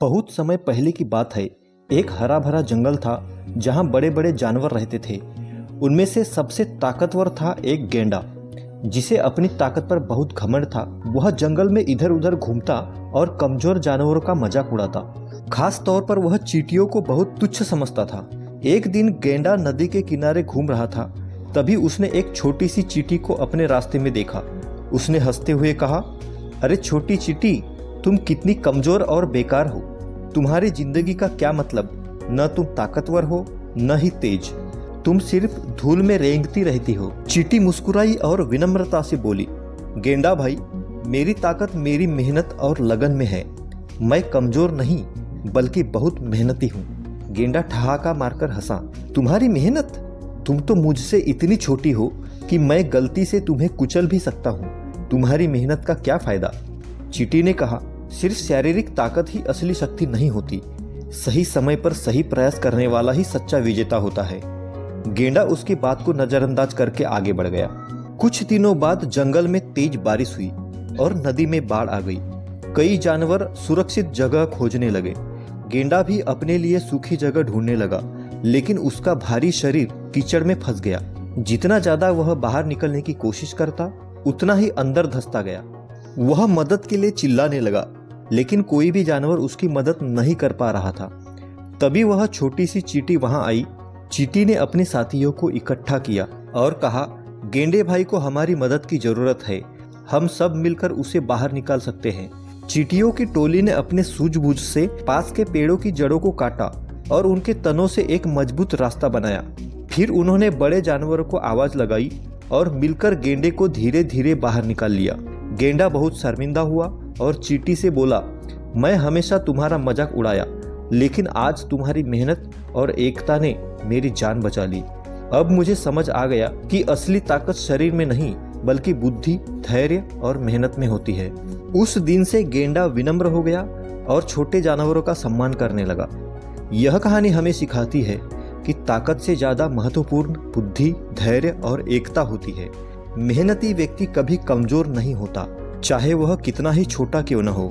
बहुत समय पहले की बात है। एक हरा भरा जंगल था जहाँ बड़े बड़े जानवर रहते थे। उनमें से सबसे ताकतवर था एक गेंडा, जिसे अपनी ताकत पर बहुत घमंड था। वह जंगल में इधर उधर घूमता और कमजोर जानवरों का मजाक उड़ाता। खास तौर पर वह चींटियों को बहुत तुच्छ समझता था। एक दिन गेंडा नदी के किनारे घूम रहा था। तभी उसने एक छोटी सी चींटी को अपने रास्ते में देखा। उसने हंसते हुए कहा, अरे छोटी चींटी, तुम कितनी कमजोर और बेकार हो। तुम्हारी जिंदगी का क्या मतलब? न तुम ताकतवर हो न ही तेज, तुम सिर्फ धूल में रेंगती रहती हो। चींटी मुस्कुराई और विनम्रता से बोली, गेंडा भाई, मेरी ताकत मेरी मेहनत और लगन में है। मैं कमजोर नहीं बल्कि बहुत मेहनती हूँ। गेंडा ठहाका मारकर हंसा, तुम्हारी मेहनत? तुम तो मुझसे इतनी छोटी हो कि मैं गलती से तुम्हें कुचल भी सकता हूँ। तुम्हारी मेहनत का क्या फायदा? चींटी ने कहा, सिर्फ शारीरिक ताकत ही असली शक्ति नहीं होती। सही समय पर सही प्रयास करने वाला ही सच्चा विजेता होता है। गेंडा उसकी बात को नजरअंदाज करके आगे बढ़ गया। कुछ दिनों बाद जंगल में तेज बारिश हुई और नदी में बाढ़ आ गई। कई जानवर सुरक्षित जगह खोजने लगे। गेंडा भी अपने लिए सूखी जगह ढूंढने लगा, लेकिन उसका भारी शरीर कीचड़ में फंस गया। जितना ज्यादा वह बाहर निकलने की कोशिश करता, उतना ही अंदर धंसता गया। वह मदद के लिए चिल्लाने लगा, लेकिन कोई भी जानवर उसकी मदद नहीं कर पा रहा था। तभी वह छोटी सी चींटी वहां आई। चींटी ने अपने साथियों को इकट्ठा किया और कहा, गेंडे भाई को हमारी मदद की जरूरत है। हम सब मिलकर उसे बाहर निकाल सकते हैं। चींटियों की टोली ने अपने सूझबूझ से पास के पेड़ों की जड़ों को काटा और उनके तनों से एक मजबूत रास्ता बनाया। फिर उन्होंने बड़े जानवरों को आवाज लगाई और मिलकर गेंडे को धीरे धीरे बाहर निकाल लिया। गेंडा बहुत शर्मिंदा हुआ और चींटी से बोला, मैं हमेशा तुम्हारा मजाक उड़ाया, लेकिन आज तुम्हारी मेहनत और एकता ने मेरी जान बचा ली। अब मुझे समझ आ गया कि असली ताकत शरीर में नहीं बल्कि बुद्धि, धैर्य और मेहनत में होती है। उस दिन से गेंडा विनम्र हो गया और छोटे जानवरों का सम्मान करने लगा। यह कहानी हमें सिखाती है कि ताकत से ज्यादा महत्वपूर्ण बुद्धि, धैर्य और एकता होती है। मेहनती व्यक्ति कभी कमजोर नहीं होता, चाहे वह कितना ही छोटा क्यों न हो।